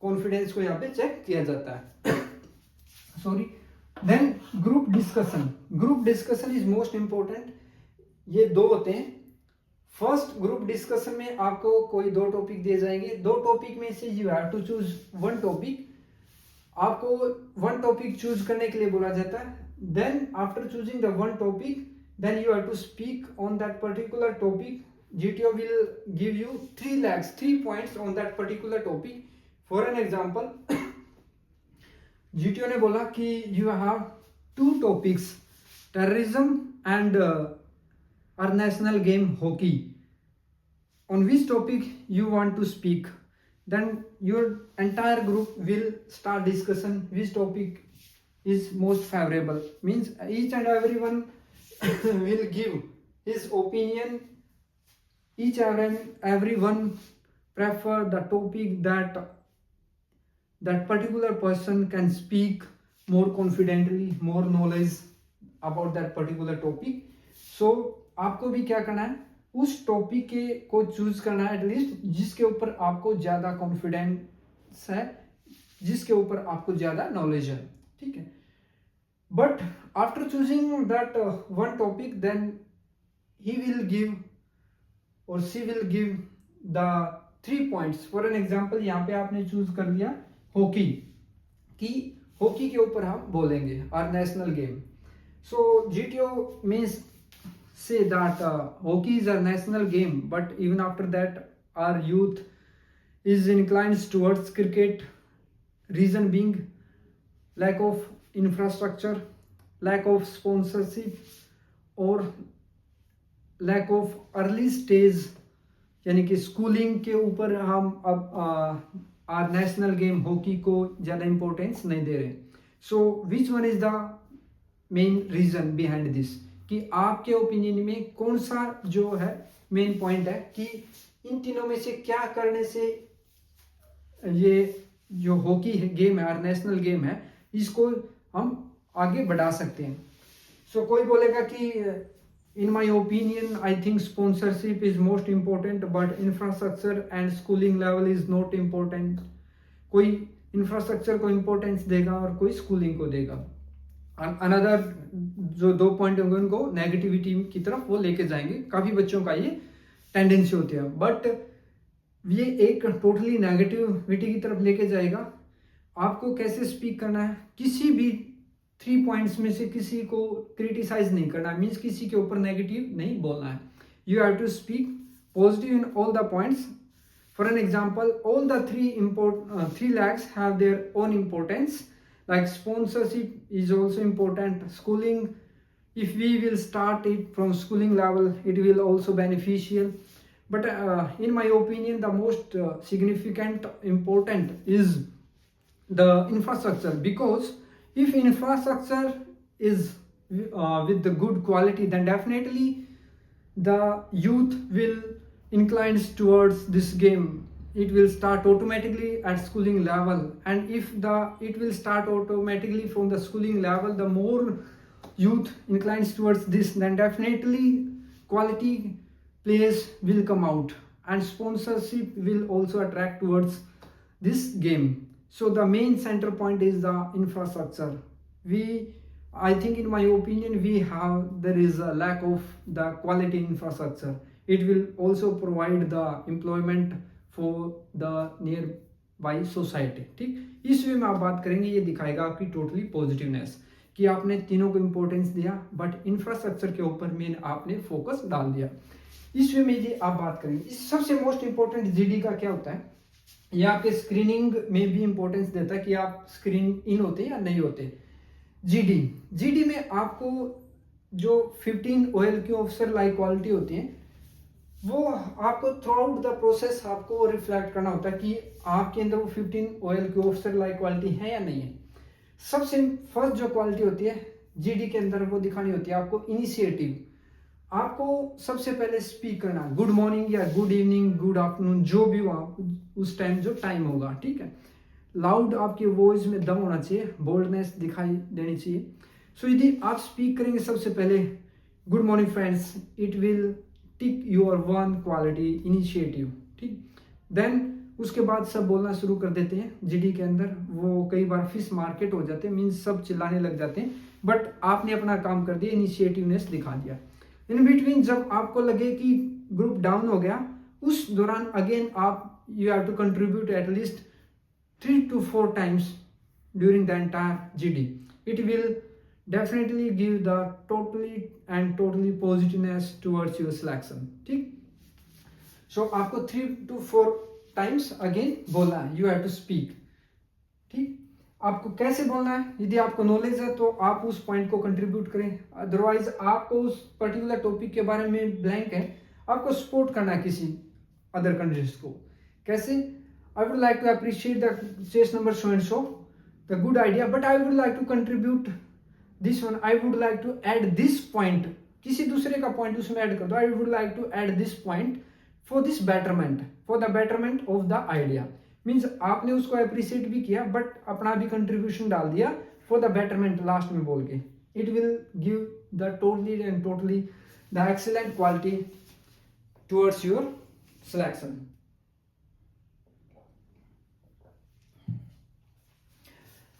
कॉन्फिडेंस को यहाँ पे चेक किया जाता है। Sorry. Then group discussion. Group discussion is most important. ये 2 होते हैं। फर्स्ट ग्रुप डिस्कशन में आपको कोई 2 टॉपिक दिए जाएंगे, 2 टॉपिक में से you have to choose 1 topic. आपको 1 टॉपिक चूज करने के लिए बोला जाता है, then after choosing the one topic, then you have to speak on that particular topic. GTO will give you 3 lakhs 3 points on that particular topic. For an example, GTO ने बोला कि you have 2 topics, terrorism and our national game hockey. On which topic you want to speak? Then your entire group will start discussion which topic is most favorable. Means each and everyone will give his opinion. Each and everyone prefer the topic that particular person can speak more confidently, more knowledge about that particular topic. So आपको भी क्या करना है, उस टॉपिक के को चूज करना है एटलीस्ट जिसके ऊपर आपको ज्यादा कॉन्फिडेंस है, जिसके ऊपर आपको ज्यादा नॉलेज है, ठीक है. But after choosing that one topic, then he will give और she will give the 3 points. For an example, यहाँ पे आपने चूज कर लिया हॉकी, कि हॉकी के ऊपर हम बोलेंगे our national game. So GTO means say that hockey is a national game, but even after that our youth is inclined towards cricket. Reason being lack of infrastructure, lack of sponsorship or lack of early stage, यानी कि स्कूलिंग के ऊपर हम अब आर नेशनल गेम हॉकी को ज़्यादा इम्पोर्टेंस नहीं दे रहे. So which one is the main reason behind this, कि आपके ओपिनियन में कौन सा जो है मेन पॉइंट है कि इन तीनों में से क्या करने से ये जो हॉकी गेम है, आर नेशनल गेम है, इसको हम आगे बढ़ा सकते हैं. सो कोई बोलेगा कि in my opinion I think sponsorship is most important, but infrastructure and schooling level is not important. कोई इंफ्रास्ट्रक्चर को इम्पोर्टेंस देगा और कोई स्कूलिंग को देगा. अनदर जो 2 पॉइंट होंगे उनको नेगेटिविटी की तरफ वो लेके जाएंगे. काफी बच्चों का ये टेंडेंसी होती है, बट ये एक टोटली नेगेटिविटी की तरफ लेके जाएगा. आपको कैसे स्पीक करना है, किसी भी 3 पॉइंट्स में से किसी को क्रिटिसाइज नहीं करना, मीन्स किसी के ऊपर नेगेटिव नहीं बोलना है. You have to speak positive in all the points. For an example, all the 3 lakhs have their own importance. Like sponsorship is also important. Schooling, if we will start it from schooling level, it will also beneficial. But in my opinion, the most significant important is the infrastructure, because if infrastructure is with the good quality, then definitely the youth will incline towards this game. It will start automatically at schooling level, and if it will start automatically from the schooling level, the more youth inclines towards this, then definitely quality players will come out, and sponsorship will also attract towards this game. So the main center point is the infrastructure. I think in my opinion, there is a lack of the quality infrastructure. It will also provide the employment for the near by society. ठीक, इस वे में आप बात करेंगे, ये दिखाएगा आपकी टोटली पॉजिटिवनेस कि आपने तीनों को इंपॉर्टेंस दिया, बट इंफ्रास्ट्रक्चर के ऊपर मेन आपने फोकस डाल दिया. इस वे में यदि आप बात करेंगे, इस सबसे मोस्ट इंपॉर्टेंट जीडी का क्या होता है, ये आपके स्क्रीनिंग में भी इंपॉर्टेंस देता है कि आप स्क्रीन इन होते या नहीं होते. जीडी में आपको जो 15 OLQ ऑफिसर लाइक क्वालिटी होती है, वो आपको थ्रू आउट द प्रोसेस आपको रिफ्लेक्ट करना होता है कि आपके अंदर वो 15 OLQ ऑफिसर लाइक क्वालिटी है या नहीं है. सबसे फर्स्ट जो क्वालिटी होती है जीडी के अंदर, वो दिखानी होती है आपको इनिशिएटिव. आपको सबसे पहले स्पीक करना, गुड मॉर्निंग या गुड इवनिंग, गुड आफ्टरनून, जो भी वहाँ उस टाइम जो टाइम होगा, ठीक है. लाउड आपकी वॉइस में दम होना चाहिए, बोल्डनेस दिखाई देनी चाहिए. सो यदि आप स्पीक करेंगे सबसे पहले good morning friends, it will tick your one quality initiative. ठीक, देन उसके बाद सब बोलना शुरू कर देते हैं जीडी के अंदर. वो कई बार फिश मार्केट हो जाते हैं, मीन्स सब चिल्लाने लग जाते हैं, बट आपने अपना काम कर दिया, इनिशिएटिवनेस दिखा दिया. इन बिटवीन जब आपको लगे कि ग्रुप डाउन हो गया, उस दौरान अगेन आप you have to contribute at least 3 to 4 times during the entire GD. It will definitely give the totally positiveness towards your selection. ठीक, so आपको 3 to 4 times again बोलना है, you have to speak. ठीक, आपको कैसे बोलना है? यदि आपको नॉलेज है तो आप उस पॉइंट को कंट्रीब्यूट करें, अदरवाइज आपको उस पर्टिकुलर टॉपिक के बारे में ब्लैंक है, आपको सपोर्ट करना है किसी अदर कैंडिडेट्स को. कैसे? I would like to appreciate the chess number so and so, the good idea, but I would like to contribute this one. I would like to add this point. किसी दूसरे का पॉइंट उसमें ऐड कर दो. I would like to add this point for this betterment, for the betterment of the idea. Means आपने उसको अप्रिशिएट भी किया बट अपना भी कंट्रीब्यूशन डाल दिया फॉर द बेटरमेंट लास्ट में बोल के. It will give the totally the excellent quality towards your selection.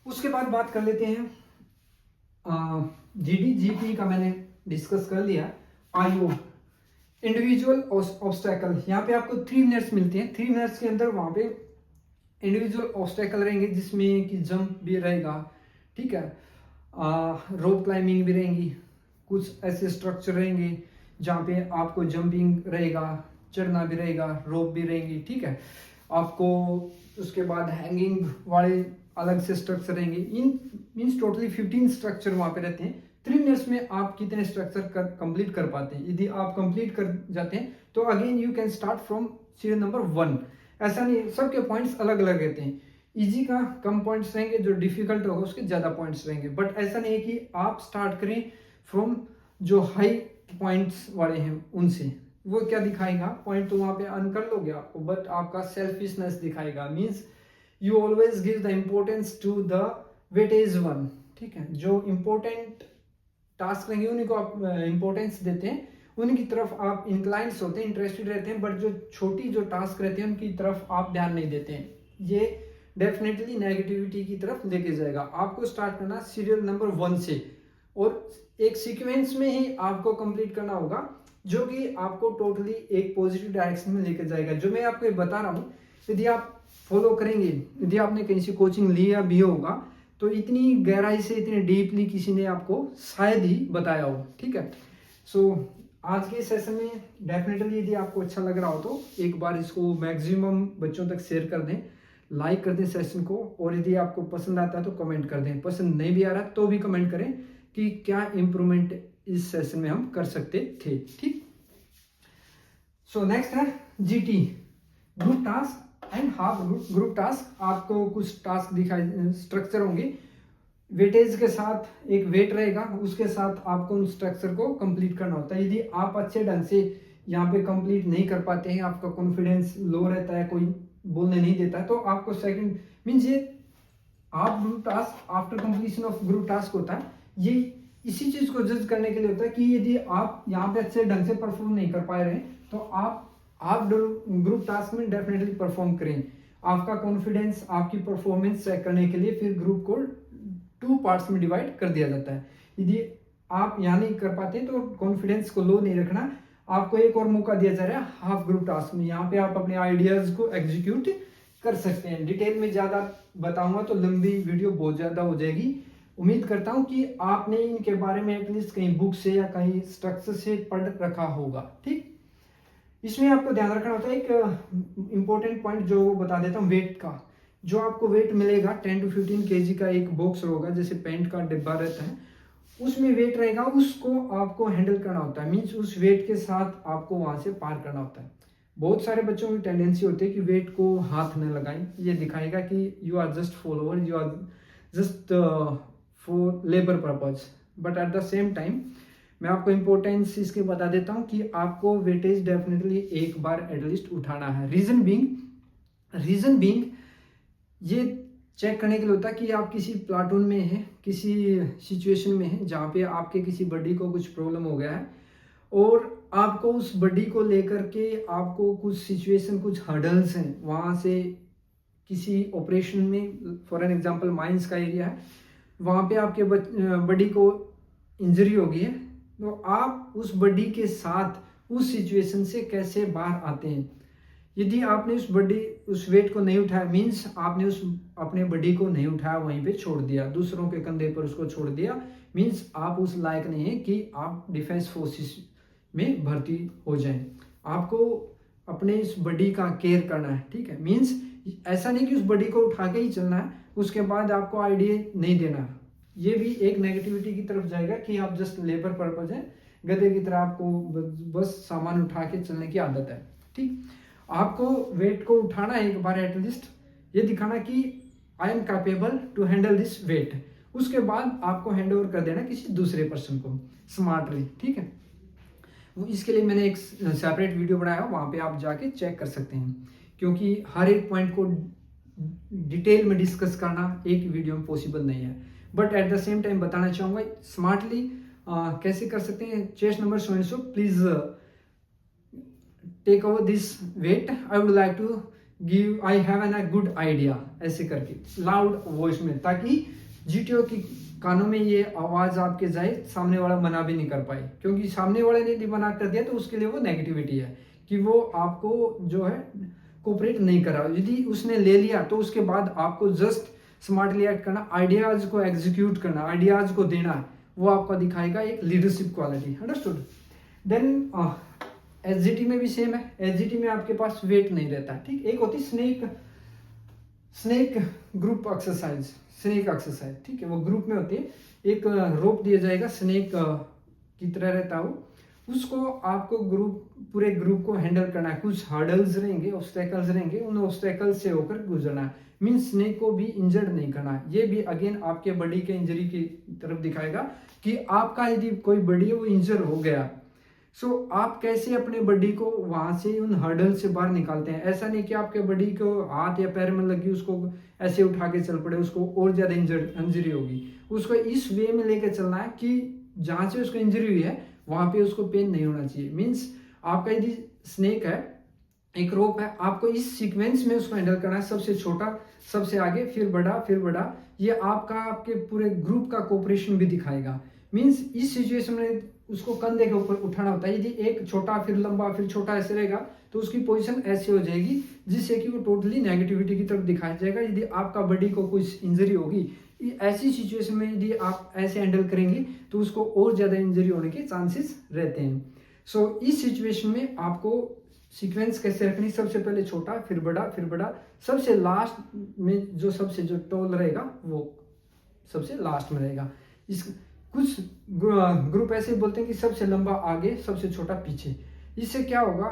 उसके बाद बात कर लेते हैं जीडी जीपी का मैंने डिस्कस कर लिया. आईओ इंडिविजुअल ऑब्स्टेकल, यहाँ पे आपको 3 मिनट्स मिलते हैं. 3 मिनट्स के अंदर वहां पे इंडिविजुअल ऑब्स्टेकल रहेंगे जिसमें कि जंप भी रहेगा, ठीक है, रोप क्लाइंबिंग भी रहेंगी, कुछ ऐसे स्ट्रक्चर रहेंगे जहाँ पे आपको जंपिंग रहेगा, चढ़ना भी रहेगा, रोप भी रहेंगी, ठीक है. आपको उसके बाद हैंगिंग वाले अलग से स्ट्रक्चर रहेंगे. इन मीन्स टोटली 15 स्ट्रक्चर वहाँ पे रहते हैं. 3 मिनट्स में आप कितने स्ट्रक्चर कंप्लीट कर पाते हैं? यदि आप कंप्लीट कर जाते हैं तो again you can start from serial number 1. ऐसा नहीं, सबके पॉइंट्स अलग अलग रहते हैं. इजी का कम पॉइंट्स रहेंगे, जो डिफिकल्ट होगा उसके ज्यादा पॉइंट्स रहेंगे. बट ऐसा नहीं है कि आप स्टार्ट करें फ्रॉम जो हाई पॉइंट्स वाले हैं उनसे. वो क्या दिखाएगा? पॉइंट तो वहां पे अर्न कर लोगे आपको, बट आपका सेल्फिशनेस दिखाएगा. Means you always give the importance to the weightage 1. ठीक है, जो इम्पोर्टेंट टास्क रहेंगे उन्हीं को आप इम्पोर्टेंस देते हैं, उनकी तरफ आप इंक्लाइंस होते हैं, इंटरेस्टेड रहते हैं. बट जो छोटी जो टास्क रहते हैं उनकी तरफ आप ध्यान नहीं देते हैं. ये डेफिनेटली नेगेटिविटी की तरफ लेके जाएगा. आपको स्टार्ट करना सीरियल नंबर 1 से, और एक सीक्वेंस में ही आपको कंप्लीट करना होगा, जो कि आपको टोटली एक पॉजिटिव डायरेक्शन में लेके जाएगा. जो मैं आपको बता रहा हूँ, यदि आप फॉलो करेंगे, यदि आपने कहीं से कोचिंग लिया भी होगा, तो इतनी गहराई से, इतने डीपली किसी ने आपको शायद ही बताया हो. ठीक है, सो आज के सेशन में डेफिनेटली यदि आपको अच्छा लग रहा हो तो एक बार इसको मैक्सिमम बच्चों तक शेयर कर दें, लाइक कर दें सेशन को, और यदि आपको पसंद आता है तो कमेंट कर दें. पसंद नहीं भी आ रहा तो भी कमेंट करें कि क्या इम्प्रूवमेंट इस सेशन में हम कर सकते थे. ठीक, सो नेक्स्ट है GT, group task and half group task. आपको कुछ टास्क दिखाई, स्ट्रक्चर होंगे, वेटेज के साथ एक वेट रहेगा, उसके साथ आपको उन स्ट्रक्चर को कंप्लीट करना होता है. यदि आप अच्छे ढंग से यहाँ पे कंप्लीट नहीं कर पाते हैं, आपका कॉन्फिडेंस लो रहता है, कोई बोलने नहीं देता, तो आपको सेकंड मीन्स ये आप group task after completion of group task होता है. ये इसी चीज को जज करने के लिए होता है कि यदि आप यहाँ पे अच्छे ढंग से परफॉर्म नहीं कर पा रहे हैं तो आप ग्रुप टास्क में डेफिनेटली परफॉर्म करें. आपका कॉन्फिडेंस, आपकी परफॉर्मेंस चेक करने के लिए फिर ग्रुप को 2 पार्ट्स में डिवाइड कर दिया जाता है. यदि आप यहाँ नहीं कर पाते तो कॉन्फिडेंस को लो नहीं रखना, आपको एक और मौका दिया जा रहा है हाफ ग्रुप टास्क में. यहाँ पे आप अपने आइडियाज को एग्जीक्यूट कर सकते हैं. डिटेल में ज्यादा बताऊंगा तो लंबी वीडियो बहुत ज्यादा हो जाएगी. उम्मीद करता हूँ कि आपने इनके बारे में एटलीस्ट कहीं बुक से या कहीं स्ट्रक्चर से पढ़ रखा होगा. ठीक, इसमें आपको ध्यान रखना होता है एक इंपॉर्टेंट पॉइंट जो बता देता हूँ, वेट का. जो आपको वेट मिलेगा 10 to 15 kg का एक बॉक्स होगा, जैसे पेंट का डिब्बा रहता है, उसमें वेट रहेगा, उसको आपको हैंडल करना होता है. मीन्स उस वेट के साथ आपको वहां से पार करना होता है. बहुत सारे बच्चों की टेंडेंसी होती है कि वेट को हाथ न लगाएं. ये दिखाएगा कि you are just follower, you are just for labour purpose. But at the same time मैं आपको इम्पोर्टेंस इसके बता देता हूँ कि आपको वेटेज डेफिनेटली एक बार एटलीस्ट उठाना है. रीजन बीइंग ये चेक करने के लिए होता है कि आप किसी प्लाटून में हैं, किसी सिचुएशन में हैं जहाँ पे आपके किसी बॉडी को कुछ प्रॉब्लम हो गया है, और आपको उस बॉडी को लेकर के आपको कुछ सिचुएशन, कुछ हर्डल्स हैं, वहाँ से किसी ऑपरेशन में, फॉर एन एग्जांपल माइंस का एरिया है, वहाँ पे आपके बॉडी को इंजरी हो गई है, तो आप उस बॉडी के साथ उस सिचुएशन से कैसे बाहर आते हैं, यदि आपने उस वेट को नहीं उठाया, मीन्स आपने उस अपने बॉडी को नहीं उठाया, वहीं पे छोड़ दिया, दूसरों के कंधे पर उसको छोड़ दिया, मीन्स आप उस लायक नहीं है कि आप डिफेंस फोर्सेस में भर्ती हो जाएं। आपको अपने इस बॉडी का केयर करना है, ठीक है। मीन्स ऐसा नहीं कि उस बॉडी को उठा के ही चलना है, उसके बाद आपको आइडिया नहीं देना, ये भी एक नेगेटिविटी की तरफ जाएगा कि आप जस्ट लेबर पर्पज है, गधे की तरह आपको बस सामान उठा के चलने की आदत है, ठीक। आपको वेट को उठाना है एक बार एटलीस्ट, ये दिखाना कि I am capable to handle this weight, उसके बाद आपको हैंड ओवर कर देना किसी दूसरे पर्सन को स्मार्टली, ठीक है। इसके लिए मैंने एक सेपरेट वीडियो बनाया, वहां पे आप जाके चेक कर सकते हैं, क्योंकि हर एक पॉइंट को डिटेल में डिस्कस करना एक वीडियो में पॉसिबल नहीं है, but at the same time बताना चाहूंगा स्मार्टली कैसे कर सकते हैं। Chest number so and so, please take over this weight, I would like to give, I have an a good idea, ऐसे करके लाउड वॉइस में, ताकि जीटीओ की कानों में ये आवाज आपके जाए, सामने वाला मना भी नहीं कर पाए, क्योंकि सामने वाले ने भी मना कर दिया तो उसके लिए वो नेगेटिविटी है कि वो आपको जो है कोऑपरेट नहीं कर रहा। यदि उसने ले लिया तो उसके बाद आपको जस्ट स्मार्टली एक्ट करना, आइडियाज को एग्जीक्यूट करना, आइडियाज को देना, वो आपका दिखाएगा एक leadership quality, understood. Then SGT में भी सेम है, एसजीटी में आपके पास वेट नहीं रहता, ठीक। एक होती snake group exercise, snake exercise, ठीक है, वो ग्रुप में होती है, एक रोप दिया जाएगा स्नेक की तरह रहता है वो, उसको आपको पूरे ग्रुप को हैंडल करना है, कुछ हर्डल्स रहेंगे, ऑब्स्टेकल्स रहेंगे, उन ऑब्स्टेकल्स से होकर गुजरना है, मीन्स स्नेक को भी इंजर्ड नहीं करना है। ये भी अगेन आपके बॉडी के इंजरी की तरफ दिखाएगा कि आपका यदि कोई बॉडी है वो इंजर हो गया, सो आप कैसे अपने बॉडी को वहां से उन हर्डल से बाहर निकालते हैं। ऐसा नहीं कि आपके बॉडी को हाथ या पैर में लगी, उसको ऐसे उठा के चल पड़े, उसको और ज्यादा इंजरी होगी। उसको इस वे में लेकर चलना है कि जहां से उसको इंजरी हुई है वहां पे उसको पेन नहीं होना चाहिए। मीन्स आपका यदि स्नेक है, एक रोप है, आपको इस सीक्वेंस में उसको हैंडल करना है, सबसे छोटा, सबसे आगे, फिर बड़ा, फिर बड़ा। ये आपके पूरे ग्रुप का कोऑपरेशन भी दिखाएगा। मीन्स इस सिचुएशन में उसको कंधे के ऊपर उठाना होता है, यदि एक छोटा फिर लंबा फिर छोटा ऐसे रहेगा तो उसकी पोजीशन ऐसे हो जाएगी जिससे कि वो टोटली नेगेटिविटी की तरफ दिखाया जाएगा। यदि आपका बॉडी को कुछ इंजरी होगी, ऐसी सिचुएशन में यदि आप ऐसे हैंडल करेंगे तो उसको और ज्यादा इंजरी होने के चांसेस रहते हैं। सो इस सिचुएशन में आपको सीक्वेंस कैसे रखनी, सबसे पहले छोटा, फिर बड़ा, सबसे लास्ट में जो टॉल रहेगा वो सबसे लास्ट में रहेगा। इस कुछ ग्रुप ऐसे बोलते हैं कि सबसे लंबा आगे, सबसे छोटा पीछे। इससे क्या होगा,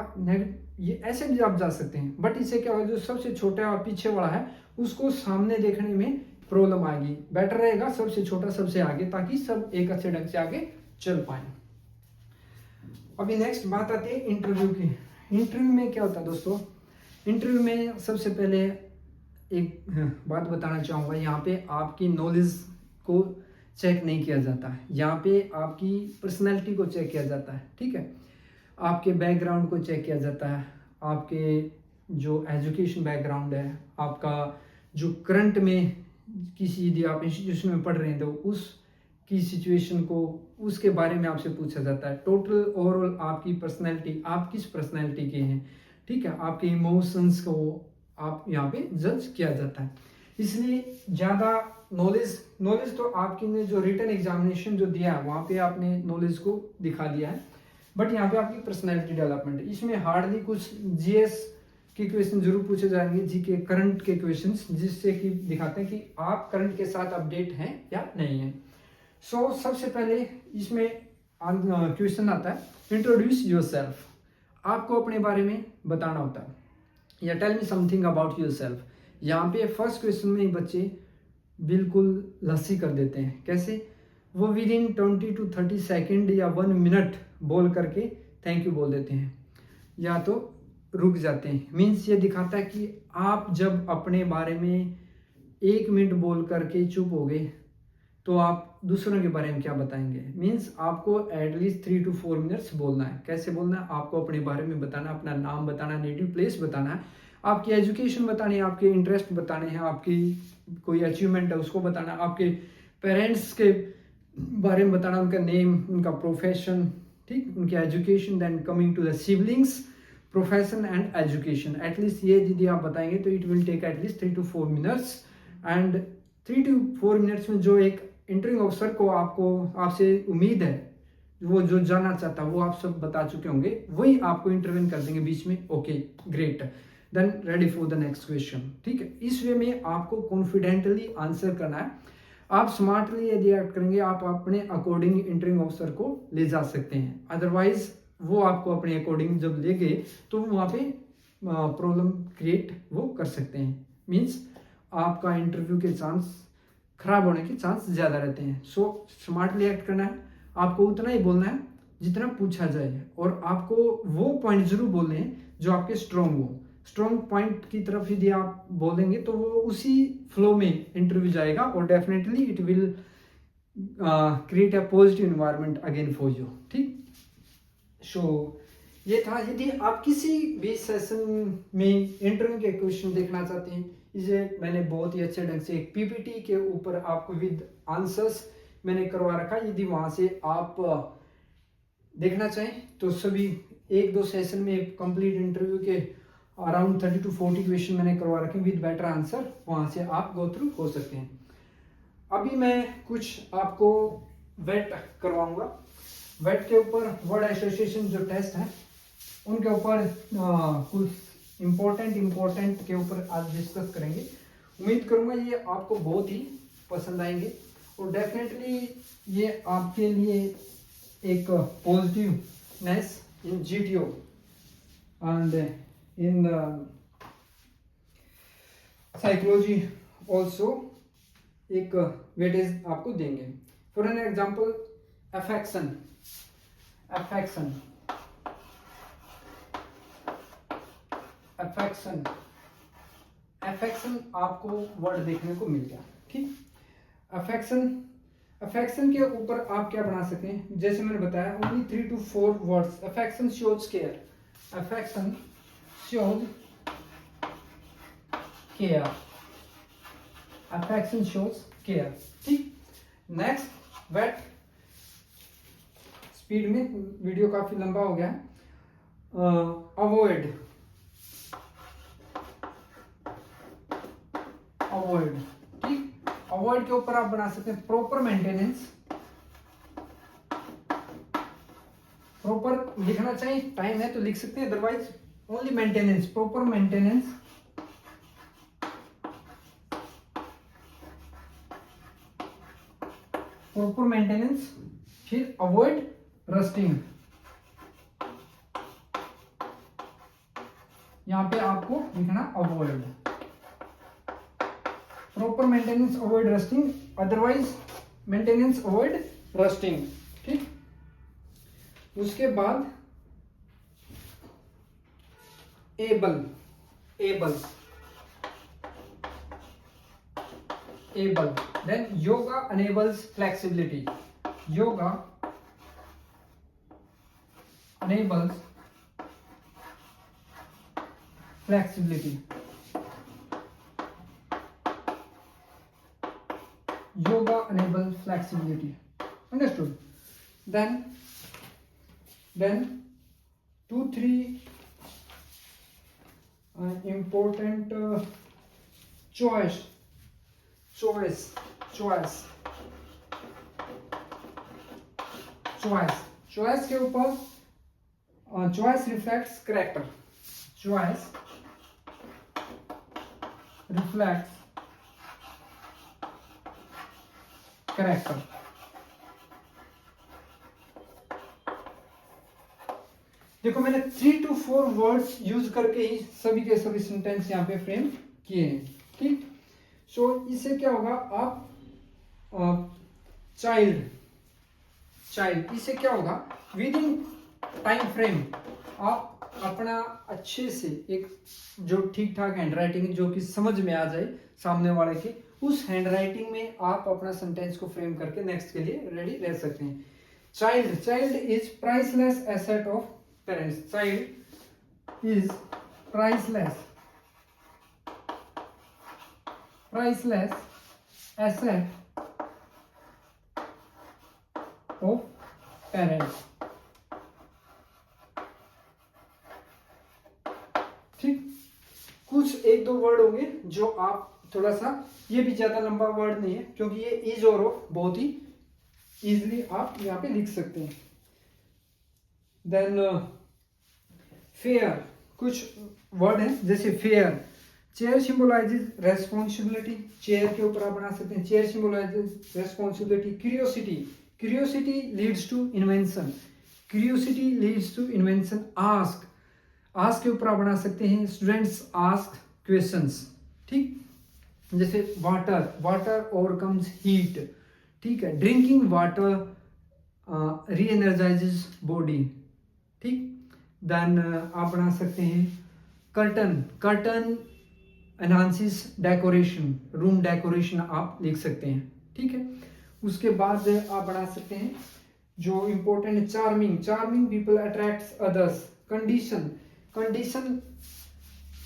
ये ऐसे भी आप जा सकते हैं, बट इससे क्या होगा, जो सबसे छोटा और पीछे वाला है उसको सामने देखने में प्रॉब्लम आएगी। बेटर रहेगा सबसे छोटा सबसे आगे, ताकि सब एक अच्छे ढंग से आगे चल पाए। अभी नेक्स्ट बात आती है इंटरव्यू की। इंटरव्यू में क्या होता है दोस्तों, इंटरव्यू में सबसे पहले एक बात बताना चाहूंगा, यहाँ पे आपकी नॉलेज को चेक नहीं किया जाता है, यहाँ पे आपकी पर्सनैलिटी को चेक किया जाता है, ठीक है। आपके बैकग्राउंड को चेक किया जाता है, आपके जो एजुकेशन बैकग्राउंड है, आपका जो करंट में किसी यदि आप इंस्टीट्यूशन में पढ़ रहे हैं तो उसकी सिचुएशन को, उसके बारे में आपसे पूछा जाता है। टोटल ओवरऑल आपकी पर्सनैलिटी, आप किस पर्सनैलिटी के हैं, ठीक है, आपके इमोशंस को आप यहाँ पे जज किया जाता है। इसलिए ज़्यादा नॉलेज तो आपकी ने जो रिटन एग्जामिनेशन जो दिया है वहाँ पे आपने नॉलेज को दिखा दिया है, बट यहाँ पे आपकी पर्सनैलिटी डेवलपमेंट, इसमें हार्डली कुछ जीएस के क्वेश्चन जरूर पूछे जाएंगे, जीके करंट के क्वेश्चंस, जिससे कि दिखाते हैं कि आप करंट के साथ अपडेट हैं या नहीं है। सो सबसे पहले इसमें क्वेश्चन आता है, इंट्रोड्यूस योरसेल्फ, आपको अपने बारे में बताना होता है, या tell me something about yourself. यहाँ पे फर्स्ट क्वेश्चन में ही बच्चे बिल्कुल लस्सी कर देते हैं। कैसे, वो विद इन 20 to 30 सेकेंड या 1 मिनट बोल करके थैंक यू बोल देते हैं, या तो रुक जाते हैं। मीन्स ये दिखाता है कि आप जब अपने बारे में 1 मिनट बोल करके चुप हो गए तो आप दूसरों के बारे में क्या बताएंगे। मीन्स आपको एटलीस्ट 3 to 4 मिनट्स बोलना है। कैसे बोलना है, आपको अपने बारे में बताना, अपना नाम बताना, नेटिव प्लेस बताना है, आपकी एजुकेशन बतानी है, आपके इंटरेस्ट बताने हैं, आपकी कोई अचीवमेंट है उसको बताना, आपके पेरेंट्स के बारे में बताना, उनका नेम, उनका प्रोफेशन, ठीक, उनकी education. Then coming to the siblings, profession and education, at least ये यदि आप बताएंगे तो it will take at least 3 to 4 minutes. And 3 to 4 minutes में जो एक इंटरव्यू ऑफिसर को आपसे उम्मीद है, वो जो जानना चाहता है वो आप सब बता चुके होंगे, वही आपको इंटरव्यू कर देंगे बीच में। Okay great, then ready for the next question. ठीक है, इस वे में आपको कॉन्फिडेंटली आंसर करना है। आप स्मार्टली यदि एक्ट करेंगे आप अपने अकॉर्डिंग इंटरव्यू ऑफिसर को ले जा सकते हैं, अदरवाइज वो आपको अपने अकॉर्डिंग जब ले गए तो वहाँ पे प्रॉब्लम क्रिएट वो कर सकते हैं, मीन्स आपका इंटरव्यू के चांस खराब होने के चांस ज़्यादा रहते हैं। सो स्मार्टली एक्ट करना है, आपको उतना ही बोलना है जितना पूछा जाए, और आपको वो पॉइंट जरूर बोलने हैं जो आपके स्ट्रॉन्ग हो। स्ट्रॉन्ग पॉइंट की तरफ यदि आप बोलेंगे तो वो उसी फ्लो में इंटरव्यू जाएगा और definitely it will create a positive environment again for you. ठीक, सो ये था। यदि आप किसी भी सेशन में इंटरव्यू के क्वेश्चन देखना चाहते हैं, इसे मैंने बहुत ही अच्छे ढंग से एक पीपीटी के ऊपर आपको विद आंसर्स मैंने करवा रखा। यदि वहां से आप देखना चाहें तो सभी 1-2 सेशन में कंप्लीट इंटरव्यू के अराउंड 30 to 40 क्वेश्चन मैंने करवा रखे विद बेटर आंसर, वहां से आप गो थ्रू हो सकते हैं। अभी मैं कुछ आपको वेट करवाऊंगा। वेट के ऊपर वर्ड एसोसिएशन जो टेस्ट है उनके ऊपर कुछ इम्पोर्टेंट के ऊपर आज डिस्कस करेंगे। उम्मीद करूंगा ये आपको बहुत ही पसंद आएंगे और डेफिनेटली ये आपके लिए एक positiveness in GTO and in psychology also एक वेटेज आपको देंगे। फॉर एन एग्जाम्पल, अफेक्शन आपको वर्ड देखने को मिल गया। ठीक, अफेक्शन के ऊपर आप क्या बना सकते हैं, जैसे मैंने बताया only 3 to 4 words. Affection shows care, affection shows care, affection shows care. ठीक, नेक्स्ट वेट। स्पीड में वीडियो काफी लंबा हो गया। अवॉइड, ठीक, अवॉइड के ऊपर आप बना सकते हैं प्रॉपर मेंटेनेंस। प्रॉपर लिखना चाहिए, टाइम है तो लिख सकते हैं, otherwise only maintenance, proper maintenance. Proper maintenance, फिर अवॉइड रस्टिंग। यहां पे आपको लिखना avoid, proper maintenance avoid rusting, otherwise maintenance avoid rusting. ठीक, उसके बाद able, then yoga enables flexibility, yoga enables flexibility, yoga enables flexibility, understood? Then 2-3 important choice के ऊपर choice reflects character, choice reflects character। देखो मैंने 3 to 4 वर्ड्स यूज करके ही सभी के सभी सेंटेंस यहाँ पे फ्रेम किए हैं। ठीक, सो इससे क्या होगा, आप चाइल्ड, इससे क्या होगा, विद इन टाइम फ्रेम आप अपना अच्छे से एक जो ठीक ठाक हैंड राइटिंग जो कि समझ में आ जाए सामने वाले के, उस हैंड राइटिंग में आप अपना सेंटेंस को फ्रेम करके नेक्स्ट के लिए रेडी रह सकते हैं। Child is priceless asset of parents, child is priceless asset of parents। ठीक, कुछ एक दो वर्ड होंगे जो आप थोड़ा सा, ये भी ज्यादा लंबा वर्ड नहीं है क्योंकि ये इज और ऑफ बहुत ही इजिली आप यहाँ पे लिख सकते हैं। देन फेयर, कुछ वर्ड है जैसे fair, chair symbolises responsibility, chair के ऊपर आप बना सकते हैं chair symbolises responsibility. Curiosity, curiosity leads to invention, curiosity leads to invention. Ask, ask के ऊपर आप बना सकते हैं स्टूडेंट्स आस्क क्वेश्चंस, ठीक, जैसे वाटर, वाटर ओवरकम्स हीट, ठीक है। ड्रिंकिंग वाटर री एनर्जाइजेज बॉडी, ठीक। देन आप बना सकते हैं curtain, curtain enhances decoration, room decoration आप लिख सकते हैं, ठीक है। उसके बाद आप बना सकते हैं जो इंपॉर्टेंट है charming, charming people attracts others. Condition, condition,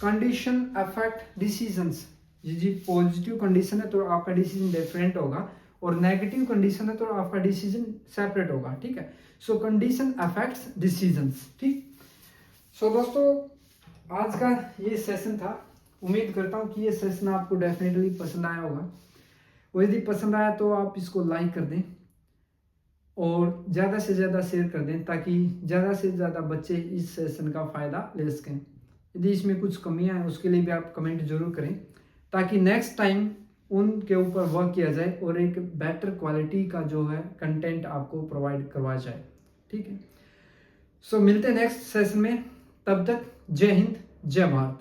condition affect decisions, जी पॉजिटिव कंडीशन है तो आपका डिसीजन डिफरेंट होगा और नेगेटिव कंडीशन है तो आपका डिसीजन सेपरेट होगा, ठीक है। सो कंडीशन अफेक्ट्स डिसीजंस, ठीक। सो दोस्तों आज का ये सेशन था, उम्मीद करता हूँ कि ये सेशन आपको डेफिनेटली पसंद आया होगा और यदि पसंद आया तो आप इसको लाइक कर दें और ज़्यादा से ज़्यादा शेयर कर दें ताकि ज़्यादा से ज़्यादा बच्चे इस सेशन का फ़ायदा ले सकें। यदि इसमें कुछ कमियां हैं उसके लिए भी आप कमेंट जरूर करें ताकि नेक्स्ट टाइम उनके ऊपर वर्क किया जाए और एक बेटर क्वालिटी का जो है कंटेंट आपको प्रोवाइड करवाया जाए, ठीक है। सो मिलते हैं नेक्स्ट सेशन में, तब तक जय हिंद जय भारत।